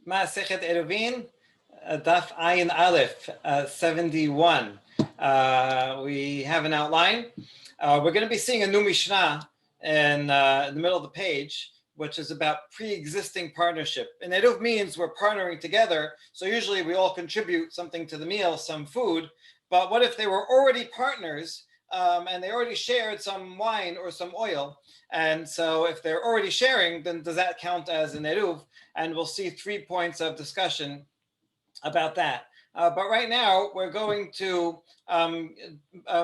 Masechet Eruvin, Daf Ayin Aleph, 71. We have an outline. We're going to be seeing a new Mishnah in the middle of the page, which is about pre-existing partnership. And Eruv means we're partnering together, so usually we all contribute something to the meal, some food. But what if they were already partners and they already shared some wine or some oil? And so if they're already sharing, then does that count as an Eruv? And we'll see 3 points of discussion about that. But right now, we're going to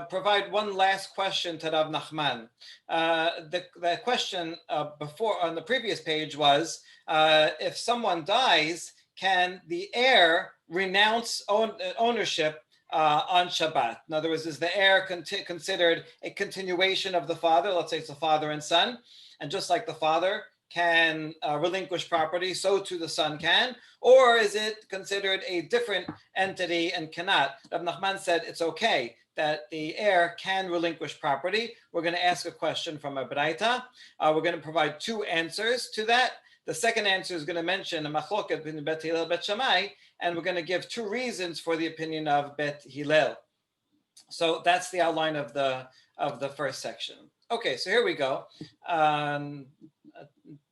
provide one last question to Rav Nachman. The question before on the previous page was, if someone dies, can the heir renounce ownership on Shabbat? In other words, is the heir considered a continuation of the father? Let's say it's a father and son. And just like the father can relinquish property, so too the son can, or is it considered a different entity and cannot? Rav Nachman said it's okay that the heir can relinquish property. We're going to ask a question from a Braita. We're going to provide 2 answers to that. The second answer is going to mention a machloket between Bet Hillel and Bet Shammai, and we're going to give 2 reasons for the opinion of Bet Hillel. So that's the outline of the first section. Okay, so here we go.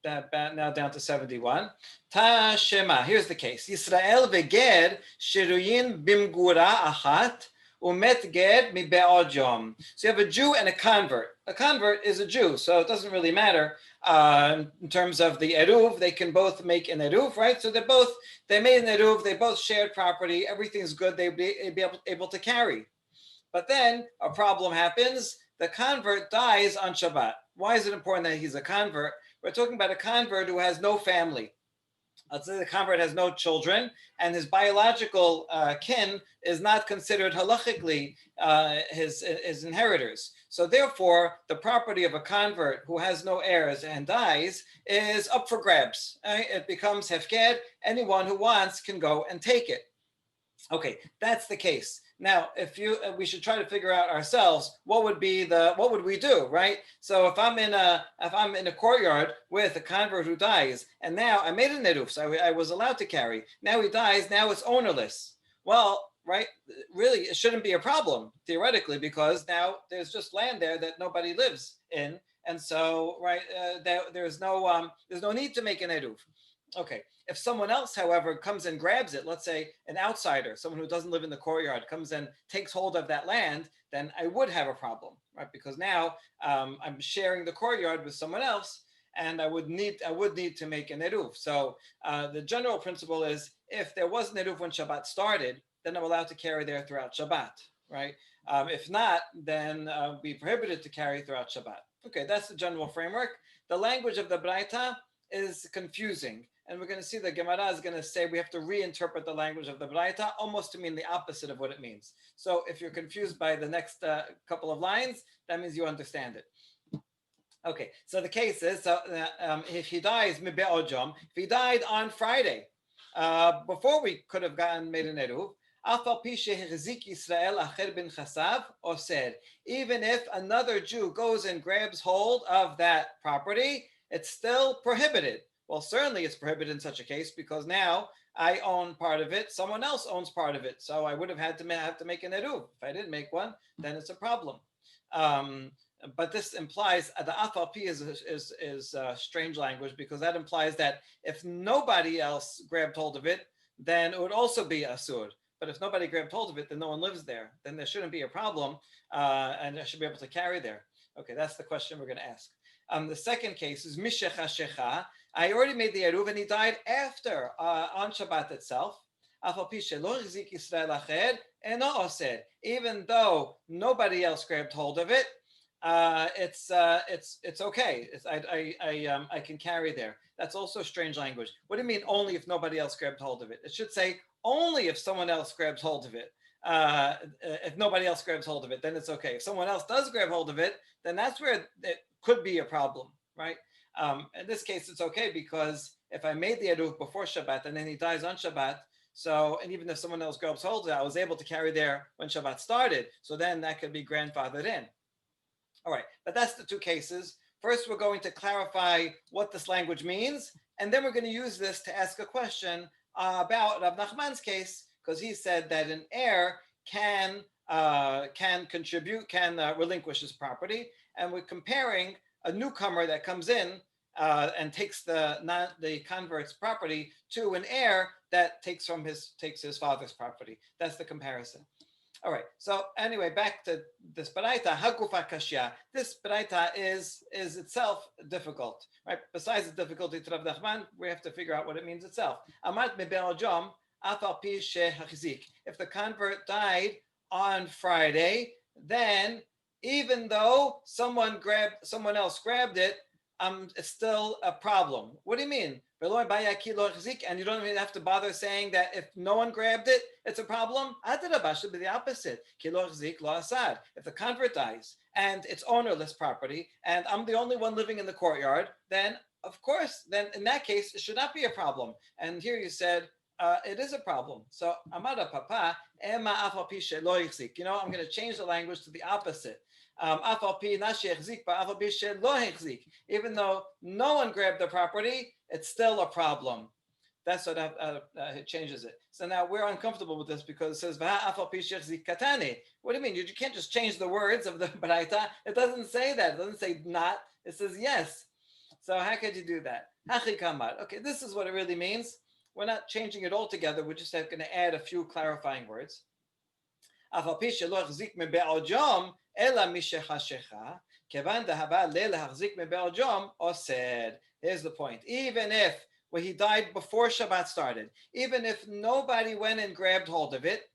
Now down to 71. Ta Shema. Here's the case. Yisrael v'ger shiruyin bimgura achat umet ger mibe'od yom. So you have a Jew and a convert. A convert is a Jew, so it doesn't really matter in terms of the eruv. They can both make an eruv, right? So they made an eruv. They both shared property. Everything's good. They'd be able to carry. But then a problem happens. The convert dies on Shabbat. Why is it important that he's a convert? We're talking about a convert who has no family. Let's say the convert has no children, and his biological kin is not considered halachically his inheritors. So therefore, the property of a convert who has no heirs and dies is up for grabs. It becomes hefked. Anyone who wants can go and take it. Okay, that's the case. Now, we should try to figure out ourselves what would we do, right? So if I'm in a courtyard with a convert who dies, and now I made an eruv, so I was allowed to carry. Now he dies. Now it's ownerless. Well, right? Really, it shouldn't be a problem theoretically, because now there's just land there that nobody lives in, and so right there's no need to make an eruv. Okay. If someone else, however, comes and grabs it, let's say an outsider, someone who doesn't live in the courtyard, comes and takes hold of that land, then I would have a problem, right? Because now I'm sharing the courtyard with someone else, and I would need to make an eruv. So the general principle is, if there was an eruv when Shabbat started, then I'm allowed to carry there throughout Shabbat, right? If not, then be prohibited to carry throughout Shabbat. Okay, that's the general framework. The language of the Braita is confusing. And we're going to see the Gemara is going to say we have to reinterpret the language of the Braita almost to mean the opposite of what it means. So if you're confused by the next couple of lines, that means you understand it. Okay, so the case is, if he dies, if he died on Friday, before we could have made an eruv, even if another Jew goes and grabs hold of that property, it's still prohibited. Well, certainly it's prohibited in such a case, because now I own part of it, someone else owns part of it. So I would have had to make an eruv. If I didn't make one, then it's a problem. But this implies the afal pi is strange language, because that implies that if nobody else grabbed hold of it, then it would also be asur. But if nobody grabbed hold of it, then no one lives there. Then there shouldn't be a problem, and I should be able to carry there. Okay, that's the question we're going to ask. The second case is Mishecha Shecha. I already made the eruv, and he died after on Shabbat itself. Even though nobody else grabbed hold of it, it's okay. I can carry there. That's also strange language. What do you mean only if nobody else grabbed hold of it? It should say only if someone else grabs hold of it. If nobody else grabs hold of it, then it's okay. If someone else does grab hold of it, then that's where it could be a problem, right? In this case, it's okay, because if I made the eruv before Shabbat and then he dies on Shabbat, and even if someone else grabs hold of it, I was able to carry there when Shabbat started, so then that could be grandfathered in. All right, but that's the 2 cases. First, we're going to clarify what this language means, And then we're going to use this to ask a question about Rav Nachman's case, because he said that an heir can contribute, can relinquish his property, and we're comparing a newcomer that comes in and takes the convert's property to an heir that takes his father's property. That's the comparison. All right. So anyway, back to this baraita. Hagufa kashya. This baraita is itself difficult, right? Besides the difficulty to Rav Nachman, we have to figure out what it means itself. Amat mebe'al jom afal pi shehachzik. If the convert died on Friday, then even though someone else grabbed it, it's still a problem. What do you mean? And you don't even have to bother saying that if no one grabbed it, it's a problem. Adrabah, should be the opposite. If the convert dies and it's ownerless property, and I'm the only one living in the courtyard, then of course, then in that case, it should not be a problem. And here you said, it is a problem. So, Amada Papa, Ema Afapi Shelo Yichzik. I'm going to change the language to the opposite. Even though no one grabbed the property, it's still a problem. That's what it changes it. So now we're uncomfortable with this because it says, what do you mean? You can't just change the words of the baraita. It doesn't say that. It doesn't say not. It says yes. So how could you do that? Okay, this is what it really means. We're not changing it altogether. We're just going to add a few clarifying words. Here's the point. Even if he died before Shabbat started, even if nobody went and grabbed hold of it,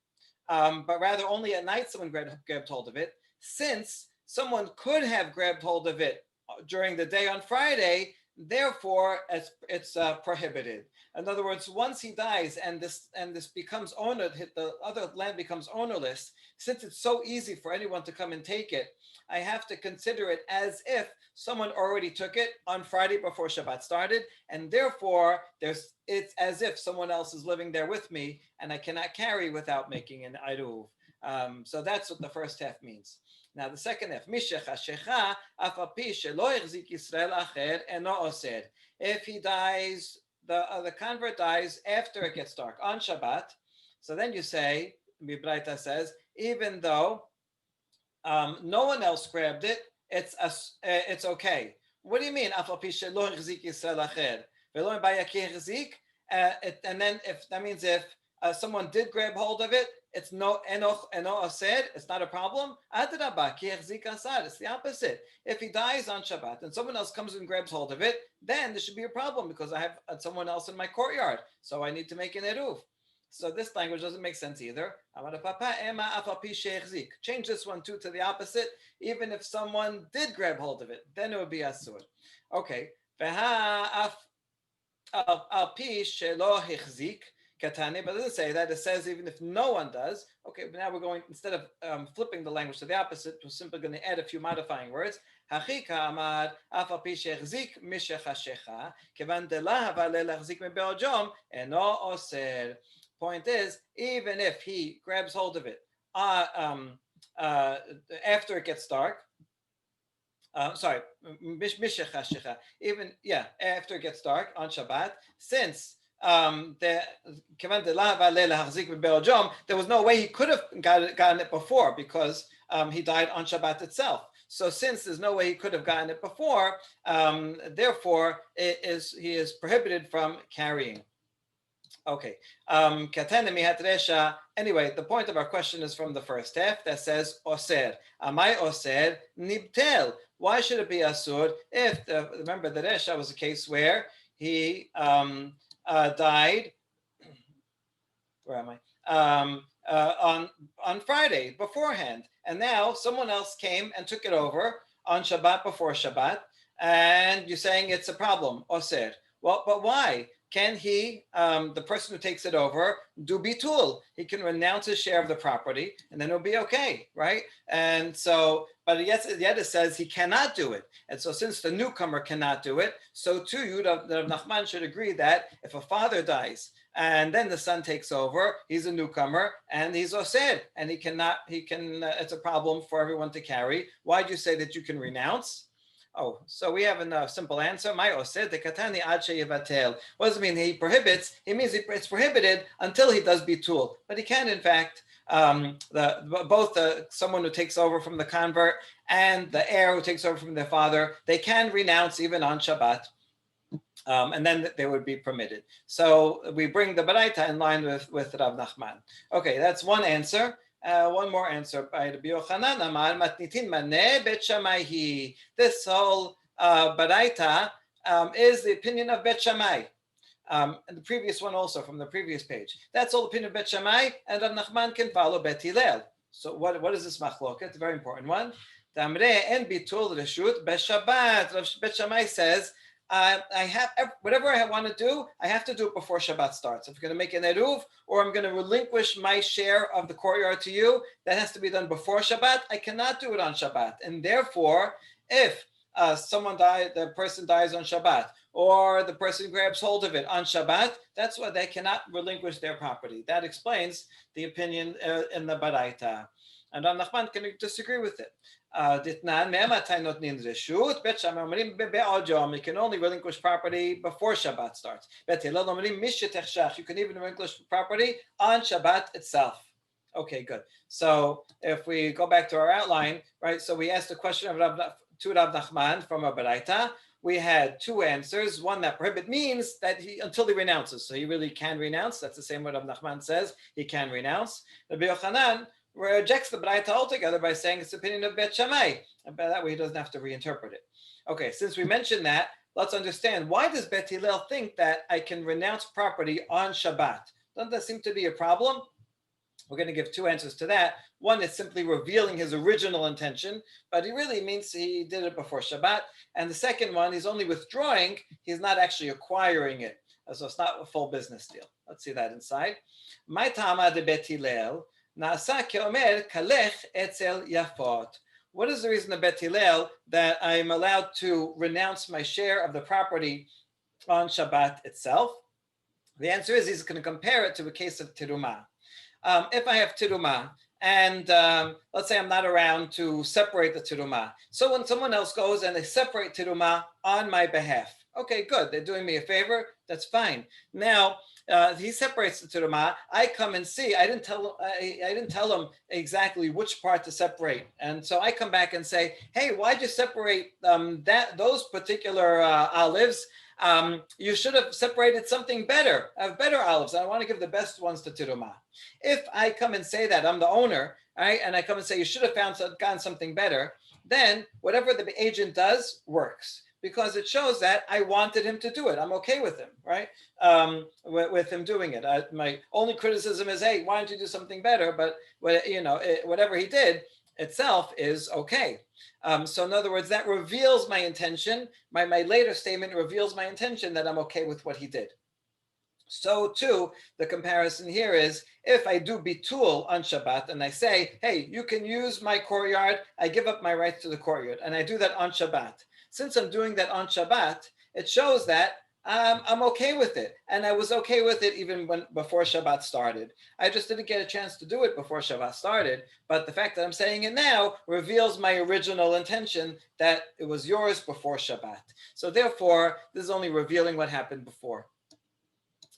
but rather only at night someone grabbed hold of it, since someone could have grabbed hold of it during the day on Friday, therefore it's prohibited. In other words, once he dies and this becomes owner, the other land becomes ownerless, since it's so easy for anyone to come and take it, I have to consider it as if someone already took it on Friday before Shabbat started, and therefore it's as if someone else is living there with me, and I cannot carry without making an eruv. So that's what the first half means. Now the second half, if he dies, the convert dies after it gets dark on Shabbat, so then you say, Mibraita says, even though no one else grabbed it, it's okay. What do you mean? And then if that means if someone did grab hold of it, it's no eno said, it's not a problem. It's the opposite. If he dies on Shabbat and someone else comes and grabs hold of it, then there should be a problem because I have someone else in my courtyard, so I need to make an eruv. So this language doesn't make sense either. Change this one too to the opposite. Even if someone did grab hold of it, then it would be asur. Okay. But it doesn't say that. It says even if no one does. Okay, but now we're going, instead of flipping the language to the opposite, we're simply going to add a few modifying words. Point is, even if he grabs hold of it after it gets dark, after it gets dark on Shabbat, since there was no way he could have gotten it before because he died on Shabbat itself. So since there's no way he could have gotten it before, therefore he is prohibited from carrying. Okay. Anyway, the point of our question is from the first half that says oser. Amai oser nibtel. Why should it be asur? If remember the Resha was a case where he died. Where am I? On Friday beforehand, and now someone else came and took it over on Shabbat before Shabbat, and you're saying it's a problem, oser. Well, but why? Can he, the person who takes it over, do bitul? He can renounce his share of the property, and then it'll be okay, right? And so, but yet it says he cannot do it. And so since the newcomer cannot do it, so too, Rav Nachman should agree that if a father dies, and then the son takes over, he's a newcomer, and he's osir, and he can, it's a problem for everyone to carry. Why do you say that you can renounce? Oh, so we have a simple answer. My oseh dekatani ad sheyivatel. What does it mean? He prohibits. It means it's prohibited until he does bitul. But he can, in fact, both someone who takes over from the convert and the heir who takes over from their father, they can renounce even on Shabbat. And then they would be permitted. So we bring the Baraita in line with Rav Nachman. Okay, that's one answer. One more answer by Rabbi Yochanan Amar Matnitin Maneh Bet Shammai. This whole Baraita is the opinion of Bet Shammai. And the previous one also from the previous page. That's all the opinion of Bet Shammai, and Rav Nachman can follow Bet Hillel. So what is this machloket? It's a very important one. Tamre en bitul reshut b'Shabbat. Bet Shammai says, I have whatever I want to do, I have to do it before Shabbat starts. If I'm going to make an eruv, or I'm going to relinquish my share of the courtyard to you, that has to be done before Shabbat. I cannot do it on Shabbat, and therefore, if the person dies on Shabbat, or the person grabs hold of it on Shabbat, that's why they cannot relinquish their property. That explains the opinion in the Baraita. And Rav Nachman can disagree with it. You can only relinquish property before Shabbat starts. You can even relinquish property on Shabbat itself. Okay, good. So if we go back to our outline, right? So we asked the question of Rav Nachman from a Baraita. We had two answers. One, that prohibit means that until he renounces. So he really can renounce. That's the same what Rav Nachman says. He can renounce. Rabbi Yochanan rejects the Baraita altogether by saying it's the opinion of Bet Shammai. And by that way, he doesn't have to reinterpret it. Okay, since we mentioned that, let's understand, why does Bet Hillel think that I can renounce property on Shabbat? Doesn't that seem to be a problem? We're going to give two answers to that. One is simply revealing his original intention, but he really means he did it before Shabbat. And the second one, he's only withdrawing, he's not actually acquiring it. So it's not a full business deal. Let's see that inside. My Tama de Bet Hillel. What is the reason of Bet Hillel that I am allowed to renounce my share of the property on Shabbat itself? The answer is he's going to compare it to a case of Tirumah. If I have Tirumah, and let's say I'm not around to separate the Tirumah. So when someone else goes and they separate Tirumah on my behalf, okay, good. They're doing me a favor. That's fine. Now, he separates the Tirumah. I come and see. I didn't tell him exactly which part to separate, and so I come back and say, "Hey, why'd you separate those particular olives? You should have separated something better. I have better olives. I want to give the best ones to Tirumah." If I come and say that I'm the owner, right, and I come and say you should have gotten something better, then whatever the agent does works, because it shows that I wanted him to do it. I'm okay with him, right? With him doing it. My only criticism is, hey, why don't you do something better? But whatever he did itself is okay. So in other words, that reveals my intention. My later statement reveals my intention that I'm okay with what he did. So too, the comparison here is, if I do bitul on Shabbat and I say, hey, you can use my courtyard, I give up my rights to the courtyard, and I do that on Shabbat. Since I'm doing that on Shabbat, it shows that I'm okay with it. And I was okay with it even before Shabbat started. I just didn't get a chance to do it before Shabbat started. But the fact that I'm saying it now reveals my original intention that it was yours before Shabbat. So therefore, this is only revealing what happened before.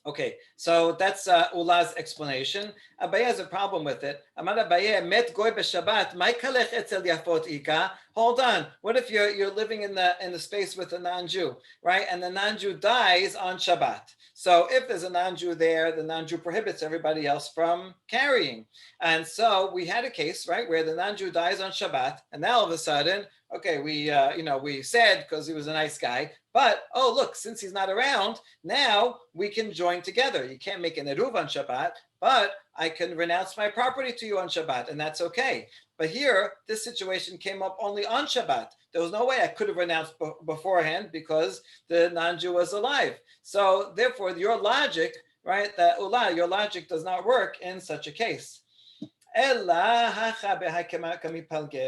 Okay, so that's Ula's explanation. Abaye has a problem with it. Amar Abaye, met goy b'Shabbat, my kalech etzel yafot ika. Hold on. What if you're living in the space with a non-Jew, right? And the non-Jew dies on Shabbat. So if there's a non-Jew there, the non-Jew prohibits everybody else from carrying. And so we had a case, right, where the non-Jew dies on Shabbat, and now all of a sudden, okay, we said because he was a nice guy, but oh look, since he's not around, now we can join together. You can't make an eruv on Shabbat, but I can renounce my property to you on Shabbat, and that's okay. But here, this situation came up only on Shabbat. There was no way I could have renounced beforehand because the non-Jew was alive. So therefore, your logic, right, your logic does not work in such a case.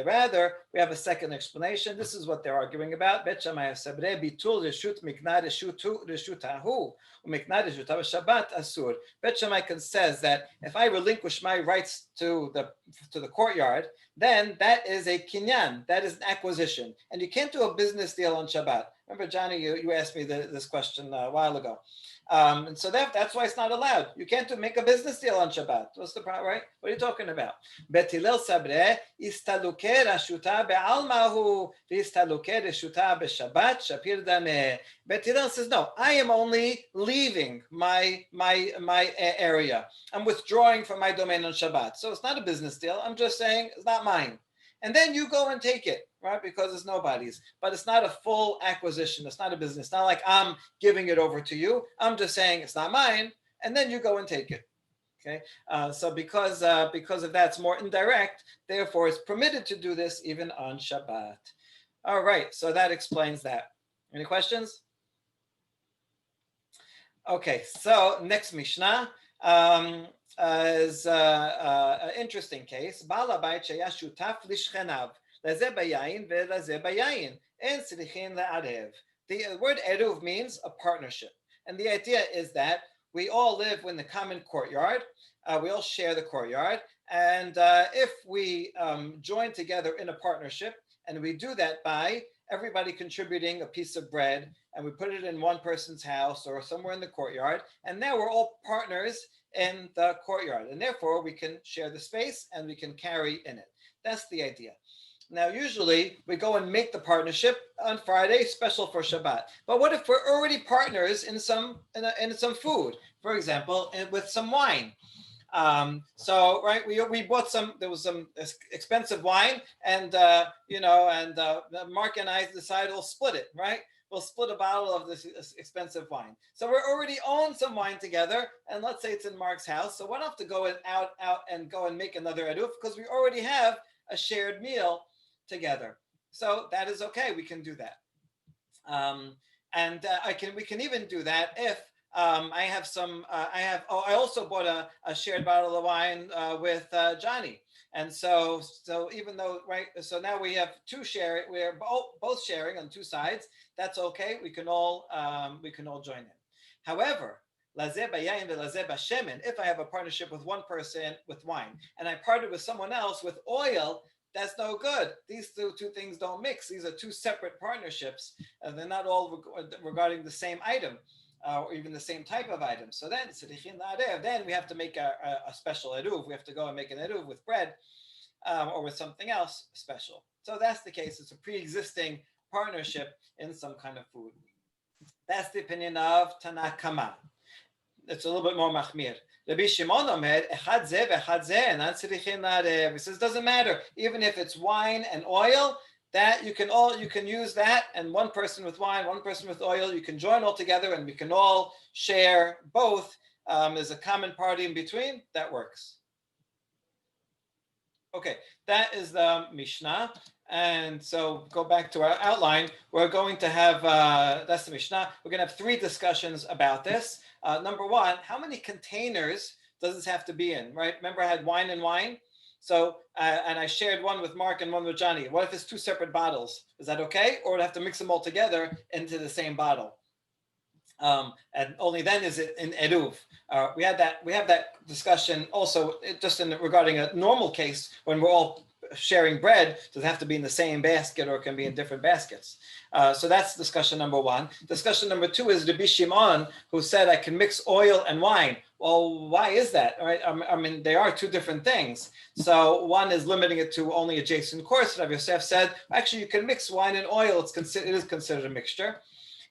Rather, we have a second explanation. This is what they're arguing about. Bet Shammai sabre bitul reshut mikna reshutahu umikna reshutav Shabbat asur. Bet Shammai says that if I relinquish my rights to the courtyard, then that is a kinyan, that is an acquisition, and you can't do a business deal on Shabbat. Remember, Johnny, you asked me this question a while ago. And so that's why it's not allowed. You can't make a business deal on Shabbat. What's the problem, right? What are you talking about? Bet Hillel sabre istaluke rashuta be'almahu v'istaluke rashuta be'Shabbat shapir dameh. Bet Hillel says, no, I am only leaving my area. I'm withdrawing from my domain on Shabbat. So it's not a business deal. I'm just saying it's not mine. And then you go and take it, right? Because it's nobody's. But it's not a full acquisition. It's not a business. It's not like I'm giving it over to you. I'm just saying it's not mine, and then you go and take it. Okay. So because of that, it's more indirect. Therefore, it's permitted to do this even on Shabbat. All right. So that explains that. Any questions? Okay. So next Mishnah. Is an interesting case. Baal habayit sheya shutaf lishchenav lezeh bayayin velezeh bayayin en tzrichin le'arev. The word eruv means a partnership, and the idea is that we all live in the common courtyard. We all share the courtyard, and if we join together in a partnership, and we do that by everybody contributing a piece of bread, and we put it in one person's house or somewhere in the courtyard, and now we're all partners in the courtyard, and therefore we can share the space and we can carry in it. That's the idea. Now, usually we go and make the partnership on Friday, special for Shabbat. But what if we're already partners in some food, for example, with some wine? So right, we bought there was some expensive wine, and Mark and I decided we'll split it, right? We'll split a bottle of this expensive wine. So we already own some wine together, and let's say it's in Mark's house. So we don't have to go out and go and make another eruv because we already have a shared meal together. So that is okay. We can do that, we can even do that if I have some. I also bought a shared bottle of wine with Johnny. And so even though, right, so now we have we're both sharing on two sides. That's okay. We can all join in. However, if I have a partnership with one person with wine and I partnered with someone else with oil, that's no good. These two things don't mix. These are two separate partnerships. They're not all regarding the same item. Or even the same type of item. So then we have to make a special eruv. We have to go and make an eruv with bread or with something else special. So that's the case. It's a pre-existing partnership in some kind of food. That's the opinion of Tanakama. It's a little bit more machmir. Rabbi Shimon omer, echad zeh v'echad zeh, enan tzrichin la'arev. He says, doesn't matter. Even if it's wine and oil, that you can use that, and one person with wine, one person with oil, you can join all together and we can all share both. There's a common party in between. That works. Okay, that is the Mishnah. And so go back to our outline. We're going to have, that's the Mishnah. We're going to have three discussions about this. Number one, how many containers does this have to be in, right? Remember I had wine and wine? So, and I shared one with Mark and one with Johnny. What if it's two separate bottles? Is that okay? Or would I have to mix them all together into the same bottle? And only then is it in eruv. We have that discussion also just regarding a normal case when we're all sharing bread. Does it have to be in the same basket or it can be in different baskets? So that's discussion number one. Discussion number two is Rabbi Shimon, who said I can mix oil and wine. Well, why is that? All right. I mean, they are two different things. So one is limiting it to only adjacent course. Rabbi Yosef said, actually, you can mix wine and oil. It is considered a mixture.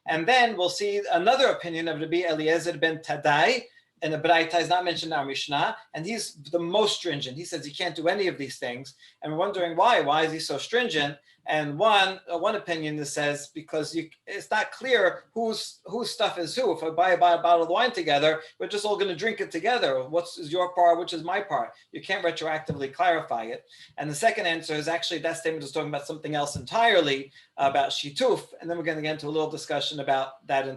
And then we'll see another opinion of Rabbi Eliezer ben Tadai, and the Braita is not mentioned in our Mishnah, and he's the most stringent. He says he can't do any of these things, and we're wondering why. Why is he so stringent? And one opinion that says because it's not clear whose stuff is who. If I buy a bottle of wine together, we're just all going to drink it together. What's is your part? Which is my part? You can't retroactively clarify it. And the second answer is actually that statement is talking about something else entirely, about shituf. And then we're going to get into a little discussion about that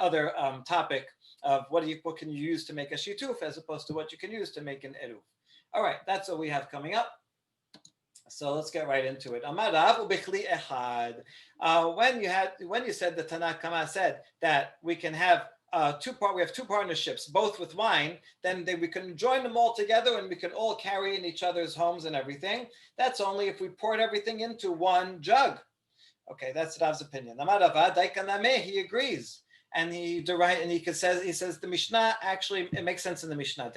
other topic of what can you use to make a shituf as opposed to what you can use to make an eruv. All right, that's what we have coming up. So let's get right into it. Amarav ubichli ehad. When you said the Tanakh Kama said that we can have we have two partnerships, both with wine, then we can join them all together and we can all carry in each other's homes and everything. That's only if we poured everything into one jug. Okay, that's Rav's opinion. Amarava daikaname, he agrees. And he says the Mishnah actually it makes sense in the Mishnah.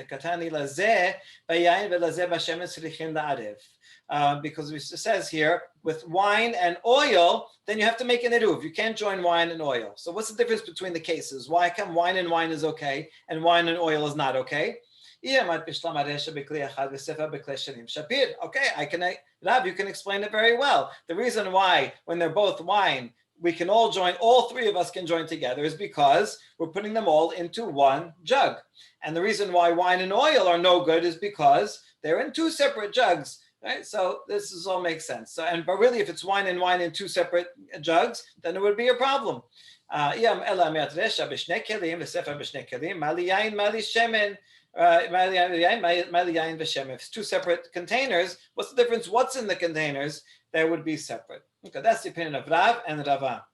Because it says here with wine and oil, then you have to make an eruv. You can't join wine and oil. So what's the difference between the cases? Why come wine and wine is okay and wine and oil is not okay? Okay, Rav, you can explain it very well. The reason why when they're both wine, all three of us can join together is because we're putting them all into one jug. And the reason why wine and oil are no good is because they're in two separate jugs, right? So all makes sense. But really, if it's wine in two separate jugs, then it would be a problem. If it's two separate containers, what's the difference? What's in the containers? They would be separate. Okay, that's the opinion of Rav and Rava.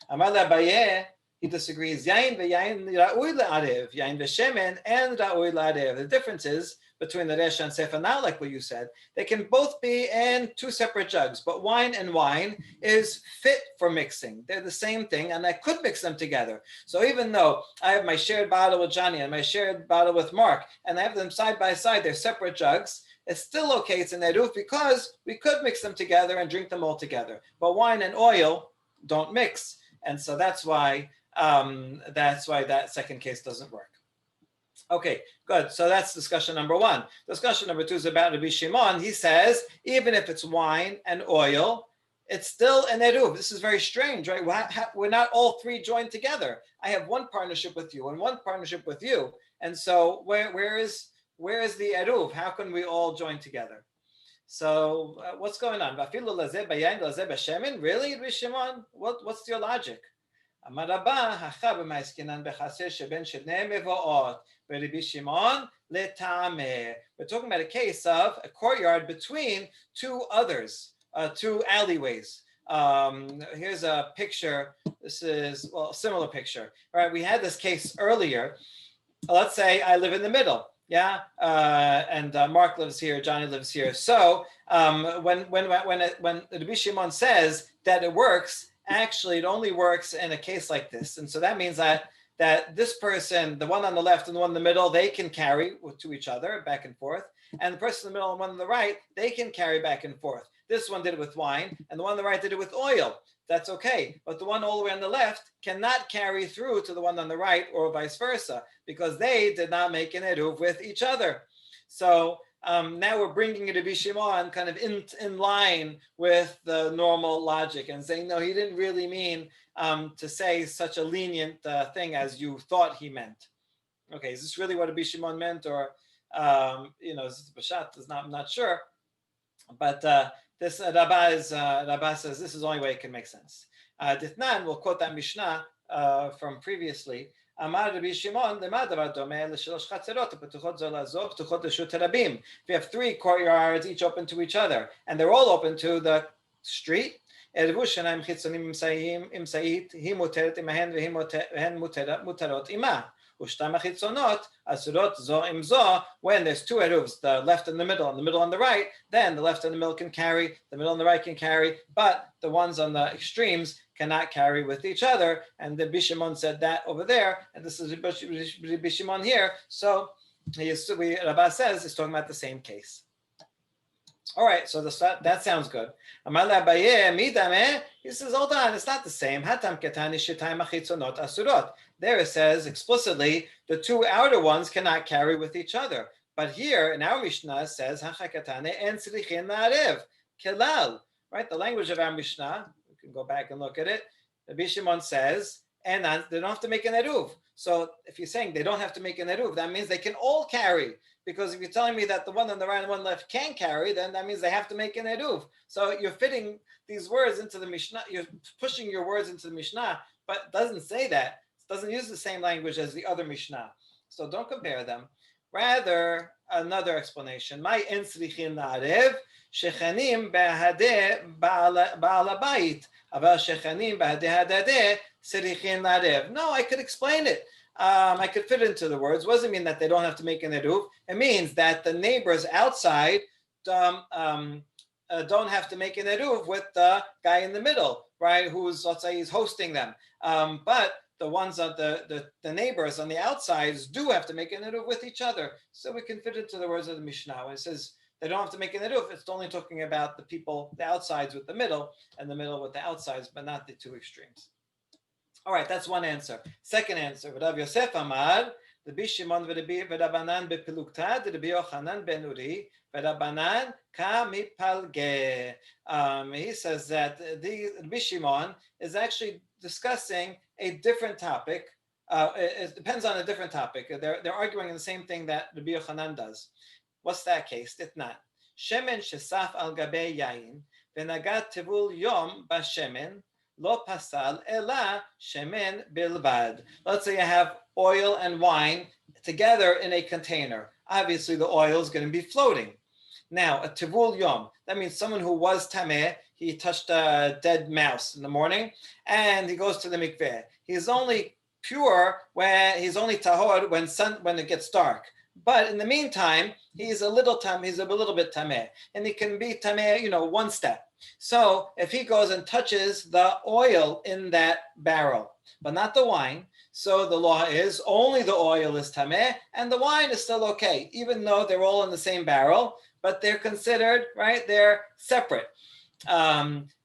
Amar Abaye, he disagrees. Yain ra'ui la'arev, yain v'shemen and ra'ui la'arev. The difference is between the Resha and Sefer, not like what you said. They can both be in two separate jugs, but wine and wine is fit for mixing. They're the same thing, and I could mix them together. So even though I have my shared bottle with Johnny and my shared bottle with Mark, and I have them side by side, they're separate jugs, it's still okay, it's an eruv, because we could mix them together and drink them all together. But wine and oil don't mix, and so that's why that second case doesn't work. Okay, good. So that's discussion number one. Discussion number two is about Rabbi Shimon. He says, even if it's wine and oil, it's still an eruv. This is very strange, right? We're not all three joined together. I have one partnership with you and one partnership with you. And so where is the eruv? How can we all join together? So what's going on? Really, Rabbi Shimon? What's your logic? Amar Rabba, hacha b'ma'askinan b'chaser sheben shnei mevo'ot v'Rabbi Shimon letameh. We're talking about a case of a courtyard between two alleyways. Here's a picture. This is a similar picture. All right, we had this case earlier. Let's say I live in the middle. Yeah, and Mark lives here, Johnny lives here. So when Rabbi Shimon says that it works, actually, it only works in a case like this. And so that means that this person, the one on the left and the one in the middle, they can carry to each other back and forth. And the person in the middle and the one on the right, they can carry back and forth. This one did it with wine, and the one on the right did it with oil. That's okay. But the one all the way on the left cannot carry through to the one on the right, or vice versa, because they did not make an eruv with each other. So now we're bringing Rabbi Shimon kind of in line with the normal logic and saying, no, he didn't really mean to say such a lenient thing as you thought he meant. Okay, is this really what Rabbi Shimon meant, or is this Bashat? I'm not sure. But this Rabbah says this is the only way it can make sense. Ditnan, we'll quote that Mishnah from previously. Amar Rabbi Shimon, we have three courtyards, each open to each other, and they're all open to the street. When there's two eruvs, the left and the middle on the right, then the left and the middle can carry, the middle and the right can carry, but the ones on the extremes cannot carry with each other. And the Bishimon said that over there, and this is Bishimon here. So Rabbah says it's talking about the same case. All right, so that sounds good. He says, hold on, it's not the same. There it says explicitly the two outer ones cannot carry with each other. But here in our Mishnah it says, right? The language of our Mishnah, we can go back and look at it. Rabbi Shimon says, and they don't have to make an eruv. So if you're saying they don't have to make an eruv, that means they can all carry. Because if you're telling me that the one on the right and one left can carry, then that means they have to make an eruv. So you're fitting these words into the Mishnah. You're pushing your words into the Mishnah, but it doesn't say that. It doesn't use the same language as the other Mishnah. So don't compare them. Rather, another explanation. My ensrichin la'arev shechanim behadeh ba'al habayit, aval shechanim behadeh hadadeh serichin la'arev. No, I could explain it. I could fit into the words. What does it mean that they don't have to make an eruv? It means that the neighbors outside don't have to make an eruv with the guy in the middle, right? Who's, let's say, he's hosting them. But the ones on the neighbors on the outsides do have to make an eruv with each other. So we can fit into the words of the Mishnah. When it says they don't have to make an eruv, it's only talking about the people, the outsides with the middle, and the middle with the outsides, but not the two extremes. All right, that's one answer. Second answer, Rav Yosef Amar, Rabbi Shimon v'Rabbanan bepilukta, Rabbi Yochanan ben Uri, v'Rabbanan ka mipalge. He says that the Rabbi Shimon is actually discussing a different topic. It depends on a different topic. They're arguing the same thing that Rabbi Yochanan does. What's that case? Itnan. Shemen shesaf al gabe yain, v'nagat tevul yom bashemen, lo pasal ela shemen bilvad. Let's say you have oil and wine together in a container. Obviously, the oil is going to be floating. Now, a tivul yom, that means someone who was tameh, he touched a dead mouse in the morning, and he goes to the mikveh. He's only pure when he's only tahor when it gets dark. But in the meantime, he's a little bit tameh, and he can be tameh, one step. So if he goes and touches the oil in that barrel, but not the wine, so the law is only the oil is tameh, and the wine is still okay, even though they're all in the same barrel, but they're considered, right? They're separate.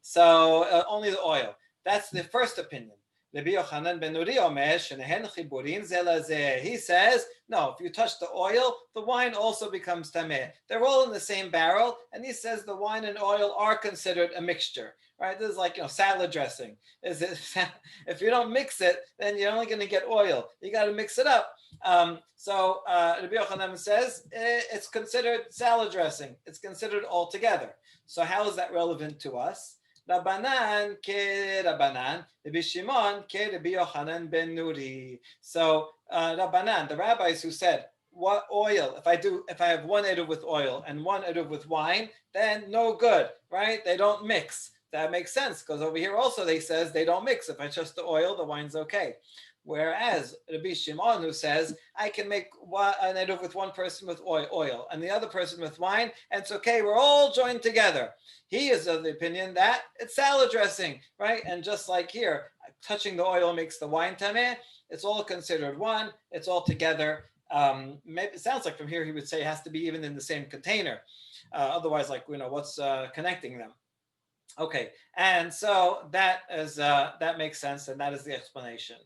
So only the oil. That's the first opinion. Rabbi Yochanan ben Uri Omer shenehen chiburin ze lazeh. He says, no, if you touch the oil, the wine also becomes tameh. They're all in the same barrel, and he says the wine and oil are considered a mixture, right? This is like salad dressing. If you don't mix it, then you're only going to get oil. You got to mix it up. So Rabbi Yochanan says it's considered salad dressing. It's considered all together. So how is that relevant to us? Rabbanan ke Rabbanan, Rabbi Shimon ke Rabbi Yochanan ben Nuri. So Rabbanan, the rabbis who said, what oil? If I have one eruv with oil and one eruv with wine, then no good, right? They don't mix. That makes sense because over here also they says they don't mix. If I just the oil, the wine's okay. Whereas Rabbi Shimon, who says I can make an eruv with one person with oil and the other person with wine, and it's okay, we're all joined together. He is of the opinion that it's salad dressing, right? And just like here, touching the oil makes the wine tameh. It's all considered one. It's all together. Maybe it sounds like from here he would say it has to be even in the same container. Otherwise, what's connecting them? Okay, and so that makes sense, and that is the explanation.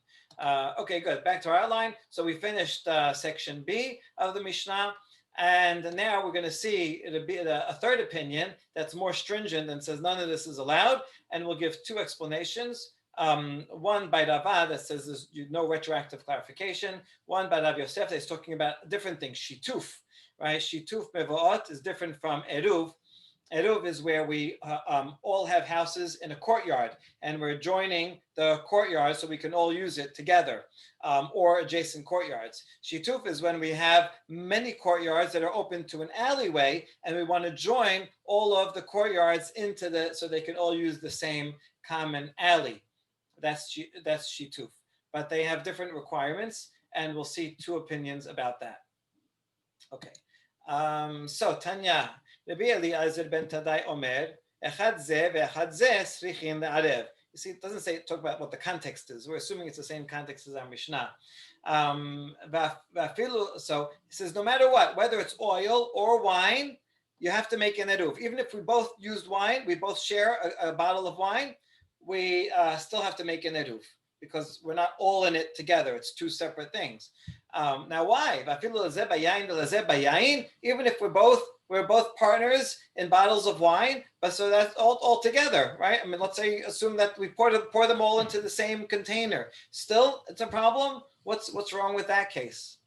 Okay, good. Back to our outline. So we finished section B of the Mishnah, and now we're going to see a third opinion that's more stringent and says none of this is allowed, and we'll give two explanations. One by Rava that says there's no retroactive clarification. One by Rav Yosef that's talking about different things. Shituf, right? Shituf mevo'ot is different from eruv. Eruv is where we all have houses in a courtyard, and we're joining the courtyard so we can all use it together, or adjacent courtyards. Shituf is when we have many courtyards that are open to an alleyway, and we want to join all of the courtyards so they can all use the same common alley. That's shituf. But they have different requirements, and we'll see two opinions about that. Okay. So Tanya. Rabbi Eliezer ben Tadai Omer, Echad zeh ve'echad zeh srichin le'arev. You see, it doesn't talk about what the context is. We're assuming it's the same context as our Mishnah. So it says, no matter what, whether it's oil or wine, you have to make an eruv. Even if we both used wine, we both share a bottle of wine, we still have to make an eruv because we're not all in it together. It's two separate things. Now, why? Even if we're both partners in bottles of wine, but so that's all together, right? I mean, assume that we pour them all into the same container. Still, it's a problem. What's wrong with that case?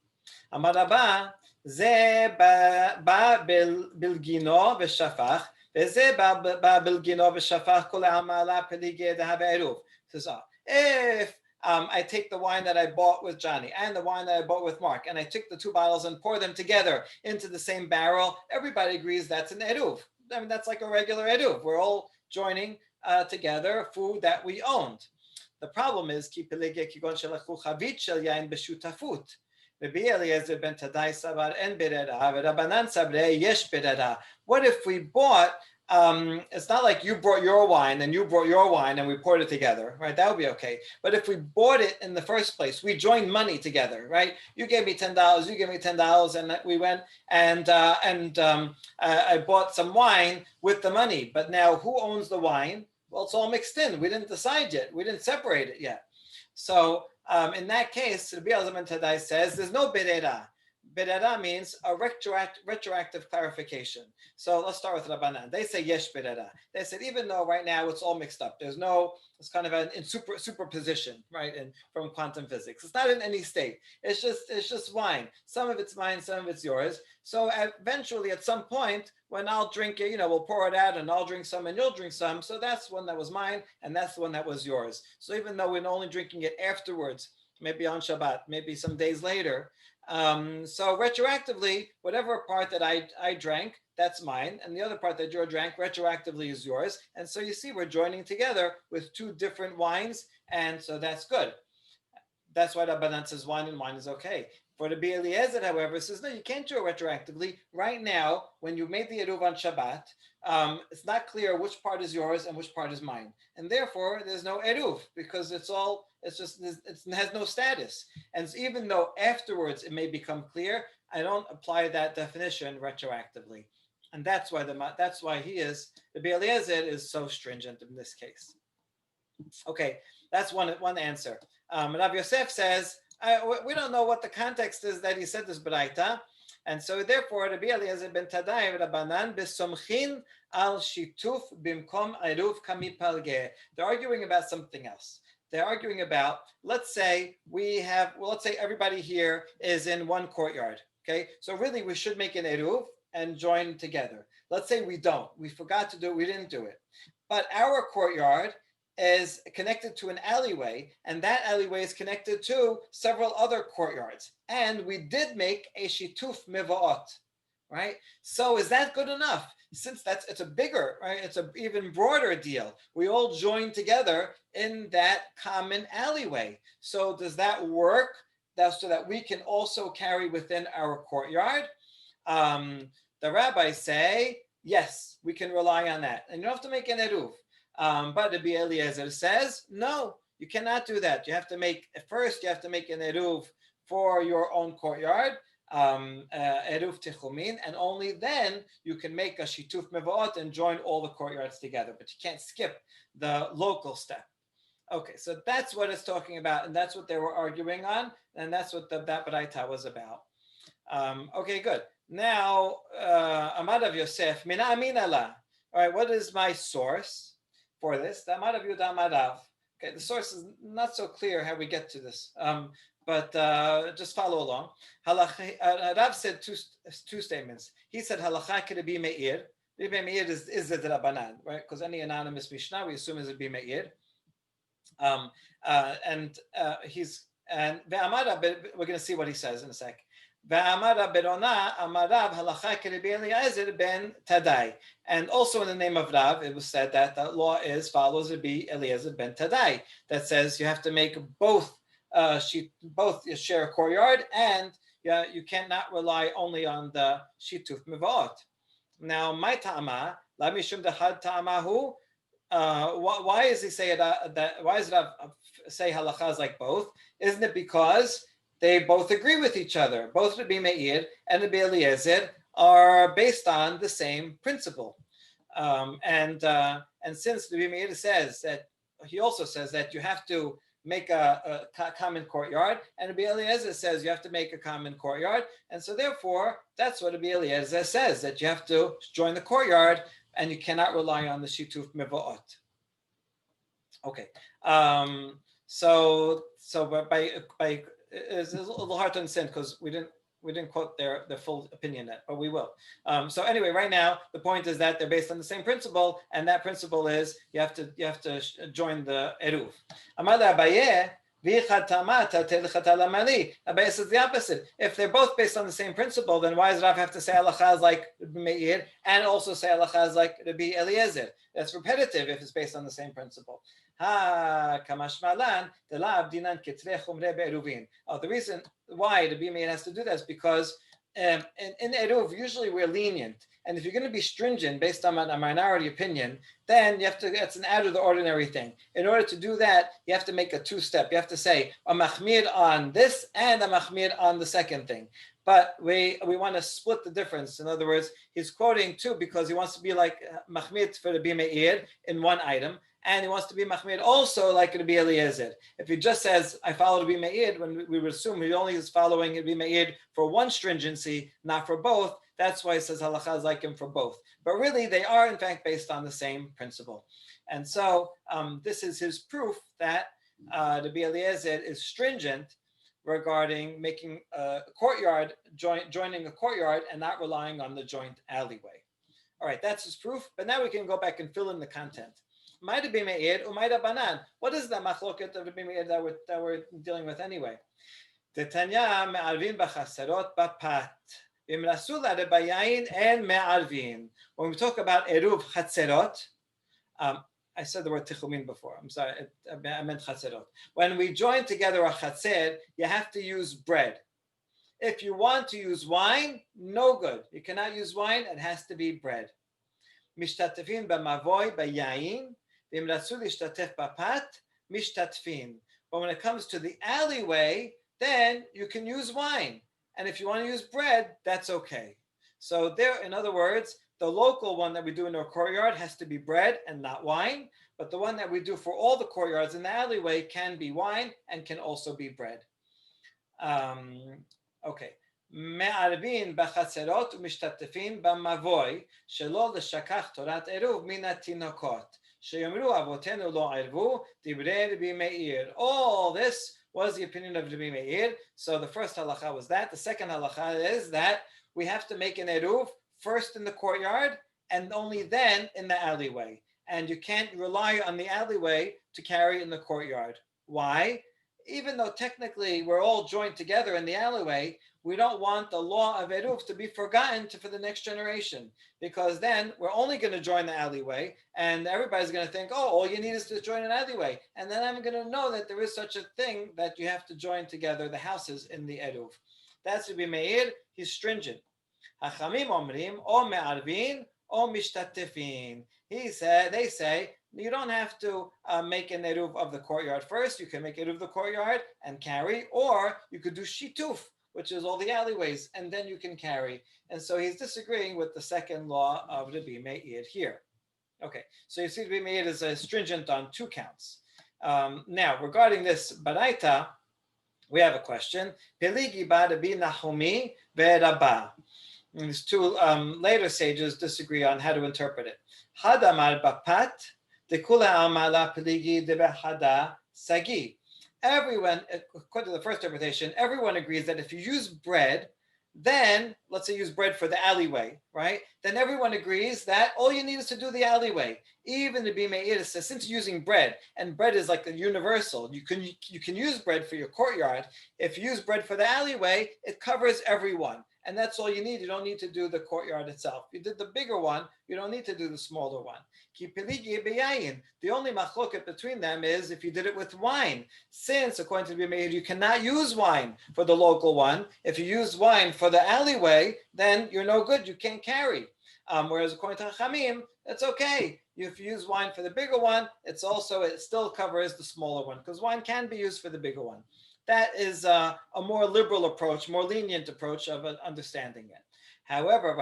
Amar Rabba, ze ba bilgino v'shafach, v'ze ba bilgino v'shafach kol ha'amala peligeh dehave eruv. Says, if I take the wine that I bought with Johnny and the wine that I bought with Mark, and I took the two bottles and pour them together into the same barrel, everybody agrees that's an eruv. I mean, that's like a regular eruv. We're all joining together food that we owned. The problem is, ki pelege kigon shelachu chavit shel yain b'shutafut. Rabbi Eliezer ben Tadai sabar en berera, v'Rabbanan sabrei yesh berera. What if we bought, it's not like you brought your wine and you brought your wine and we poured it together, right? That would be okay. But if we bought it in the first place, we joined money together, right? You gave me $10, you gave me $10, and we went and I bought some wine with the money. But now who owns the wine? Well, it's all mixed in. We didn't decide yet. We didn't separate it yet. So in that case, Rabbi Eliezer ben Tadai says there's no berera. Berera means a retroactive clarification. So let's start with Rabbanan. They say yesh berera. They said even though right now it's all mixed up, there's no, it's kind of in superposition, right? And from quantum physics, it's not in any state. It's just wine. Some of it's mine, some of it's yours. So eventually, at some point, when I'll drink it, we'll pour it out, and I'll drink some, and you'll drink some. So that's one that was mine, and that's the one that was yours. So even though we're only drinking it afterwards, maybe on Shabbat, maybe some days later. So retroactively, whatever part that I drank, that's mine, and the other part that you drank retroactively is yours. And so you see, we're joining together with two different wines, and so that's good. That's why Rabbanan says wine and wine is okay. For the Rabbi Eliezer, however, says no, you can't do it retroactively. Right now, when you made the eruv on Shabbat, it's not clear which part is yours and which part is mine, and therefore there's no eruv because it has no status. And even though afterwards it may become clear, I don't apply that definition retroactively, and that's why the Eliezer is so stringent in this case. Okay, that's one answer. Rav Yosef says, we don't know what the context is that he said this b'raita, and so therefore Rabbi Eliezer ben Tadai Rabbanan besomchin al shituf bimkom eruv kamipalge. They're arguing about something else. They're arguing about, let's say everybody here is in one courtyard. Okay, so really we should make an eruv and join together. Let's say we don't. We forgot to do it. We didn't do it. But our courtyard is connected to an alleyway, and that alleyway is connected to several other courtyards. And we did make a shituf mivaot, right? So is that good enough? Since it's a bigger, right? It's an even broader deal. We all join together in that common alleyway. So does that work? That's so that we can also carry within our courtyard. The rabbis say, yes, we can rely on that. And you don't have to make an eruv. But Rabbi Eliezer says, no, you cannot do that. You have to make an eruv for your own courtyard, eruv tichumin, and only then you can make a shituf mevaot and join all the courtyards together. But you can't skip the local step. Okay, so that's what it's talking about, and that's what they were arguing on, and that's what that baraita was about. Okay, good. Now, Amad of Yosef, mina amin Allah. All right, what is my source for this? Okay, the source is not so clear how we get to this, but just follow along. Rav said two statements. He said halacha Rabbi Meir. Rabbi Meir is the Rabbanan, right? Because any anonymous Mishnah we assume is Rabbi Meir. And we're going to see what he says in a sec. And also in the name of Rav, it was said that the law follows Rabbi Eliezer ben Tadai, that says you have to make both share a courtyard, and you cannot rely only on the shituf mivaot. Now, my ta'ama, la mishum dehad ta'amahu. Why is he say that? Why is Rav say halachas like both? Isn't it because they both agree with each other? Both Rabbi Meir and Rabbi Eliezer are based on the same principle. And since Rabbi Meir says that, he also says that you have to make a common courtyard, and Rabbi Eliezer says you have to make a common courtyard, and so therefore that's what Rabbi Eliezer says, that you have to join the courtyard and you cannot rely on the shituf mivaot. Okay, so by it's a little hard to understand because we didn't quote their full opinion yet, but we will. So anyway, right now the point is that they're based on the same principle, and that principle is you have to join the eruv. Amar Abaye, Abaye says the opposite. If they're both based on the same principle, then why does Rav have to say halacha is like Rabbi Meir and also say halacha is like Rabbi Eliezer? That's repetitive if it's based on the same principle. The reason why Rabbi Meir has to do that is because in Eruv, usually we're lenient. And if you're going to be stringent based on a minority opinion, then you have to, it's an out of the ordinary thing. In order to do that, you have to make a two-step. You have to say, a machmir on this and a machmir on the second thing. But we want to split the difference. In other words, he's quoting two because he wants to be like machmir for the Meir in one item, and he wants to be machmir also like Rabbi Eliezer. If he just says, I follow Rabbi Meir, when we would assume he only is following Rabbi Meir for one stringency, not for both, that's why he says halacha is like him for both. But really, they are in fact based on the same principle. And so this is his proof that Rabbi Eliezer is stringent regarding making a courtyard, joining a courtyard and not relying on the joint alleyway. All right, that's his proof. But now we can go back and fill in the content. What is the machloket of Rabbi Meir that we're dealing with anyway? Tanya me'arvin b'chaserot b'pat. When we talk about Eruv Chatzerot, I said the word Tichumin before. I'm sorry, I meant Chatzerot. When we join together a Chatzer, you have to use bread. If you want to use wine, no good. You cannot use wine, it has to be bread. Mishtatefin b'mavoy b'yayin, v'imratzu l'ishtatef b'pat, mishtatfin. But when it comes to the alleyway, then you can use wine. And if you want to use bread, that's okay. So there, in other words, the local one that we do in our courtyard has to be bread and not wine. But the one that we do for all the courtyards in the alleyway can be wine and can also be bread. Okay. מערבין בחצרות ומשתתפים במבוי שלא לשכח תורת עירוב מן התינוקות שיאמרו אבותינו לא ערבו דברי רבי מאיר. All this was the opinion of Rabbi Meir. So the first halacha was that. The second halacha is that we have to make an eruv first in the courtyard and only then in the alleyway. And you can't rely on the alleyway to carry in the courtyard. Why? Even though technically we're all joined together in the alleyway, we don't want the law of eruv to be forgotten for the next generation, because then we're only going to join the alleyway and everybody's going to think, oh, all you need is to join an alleyway. And then I'm going to know that there is such a thing that you have to join together the houses in the eruv. That's Rabbi Meir. He's stringent. Hachamim omrim o me'arvin o mishtatefin. They say, you don't have to make an eruv of the courtyard first. You can make eruv of the courtyard and carry, or you could do shituf, which is all the alleyways, and then you can carry. And so he's disagreeing with the second law of Rabbi Meir here. Okay, so you see Rabbi Meir is stringent on two counts. Now, regarding this baraita, we have a question. Peligi ba Rabbi Nahomi ve'Rabba. These two later sages disagree on how to interpret it. Hadamar bapat dekula amala peligi debehada sagi. Everyone, according to the first interpretation, everyone agrees that if you use bread, then, let's say use bread for the alleyway, right? Then everyone agrees that all you need is to do the alleyway. Even the Meir says, since you're using bread, and bread is like a universal, you can use bread for your courtyard. If you use bread for the alleyway, it covers everyone. And that's all you need. You don't need to do the courtyard itself. You did the bigger one, you don't need to do the smaller one. The only machloket between them is if you did it with wine. Since, according to Rabbi Meir, you cannot use wine for the local one. If you use wine for the alleyway, then you're no good. You can't carry. Whereas according to Chachamim, it's okay. If you use wine for the bigger one, it still covers the smaller one, because wine can be used for the bigger one. That is a more liberal approach, more lenient approach of understanding it. However,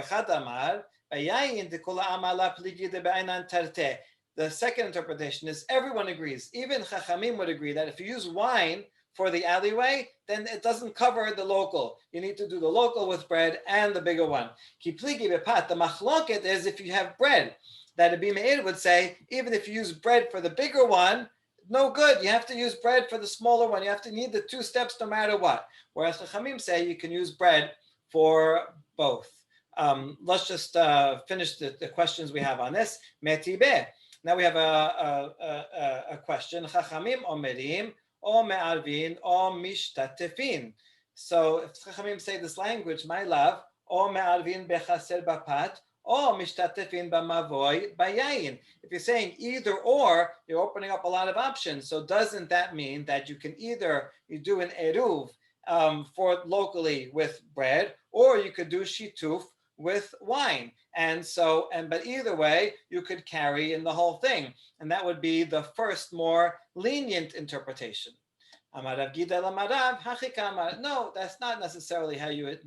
the second interpretation is everyone agrees. Even Chachamim would agree that if you use wine for the alleyway, then it doesn't cover the local. You need to do the local with bread and the bigger one. The machloket is if you have bread. That Rabbi Meir would say, even if you use bread for the bigger one, no good. You have to use bread for the smaller one. You have to need the two steps no matter what. Whereas Chachamim say you can use bread for both. Let's just finish the questions we have on this. Now we have a question. Chachamim omerim או מערבין, או משתתפין. So if Chachamim say this language, my love, או מערבין בחסר בפת, או משתתפין במבוי ביין. If you're saying either or, you're opening up a lot of options. So doesn't that mean that you can either you do an eruv for locally with bread, or you could do shituf with wine? And so, but either way, you could carry in the whole thing, and that would be the first, more lenient interpretation. Amarav Gidel Amarav Hachikama. No, that's not necessarily how you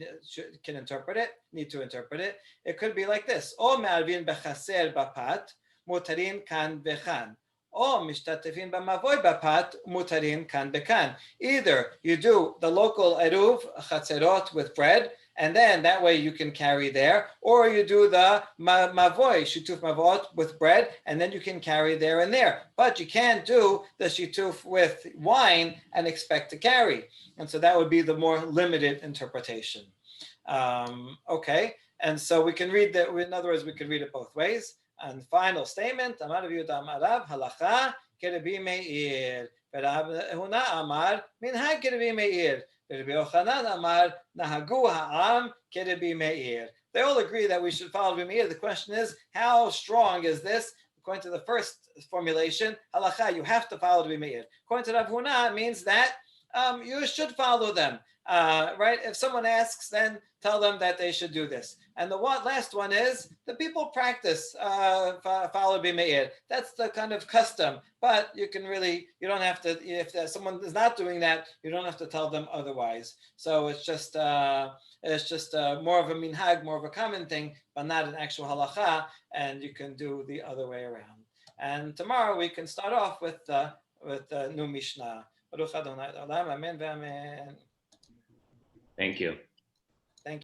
can interpret it. Need to interpret it. It could be like this: O me'arvin bechaser bapat mutarin kan bechan. O mishtatefin b'mavoy bapat mutarin kan bekan. Either you do the local eruv chatzerot with bread, and then that way you can carry there, or you do the mavoy, shituf mavot with bread, and then you can carry there and there. But you can't do the shituf with wine and expect to carry. And so that would be the more limited interpretation. Okay, and so we can read that, in other words, we could read it both ways. And final statement, Amar Rav Yehuda Amar halacha kerebi meir, Rav Huna Amar minhag kerebi meir. They all agree that we should follow Rabbi Meir. The question is, how strong is this? According to the first formulation, halacha, you have to follow Rabbi Meir. According to Rav Huna, it means that you should follow them. Right? If someone asks, then tell them that they should do this. And the last one is the people practice follow Rabbi Meir. That's the kind of custom. But you don't have to, if someone is not doing that, you don't have to tell them otherwise. So it's just more of a minhag, more of a common thing, but not an actual halacha, and you can do the other way around. And tomorrow we can start off with new Mishnah. Baruch Adonai Olam, Amen, Amen. Thank you.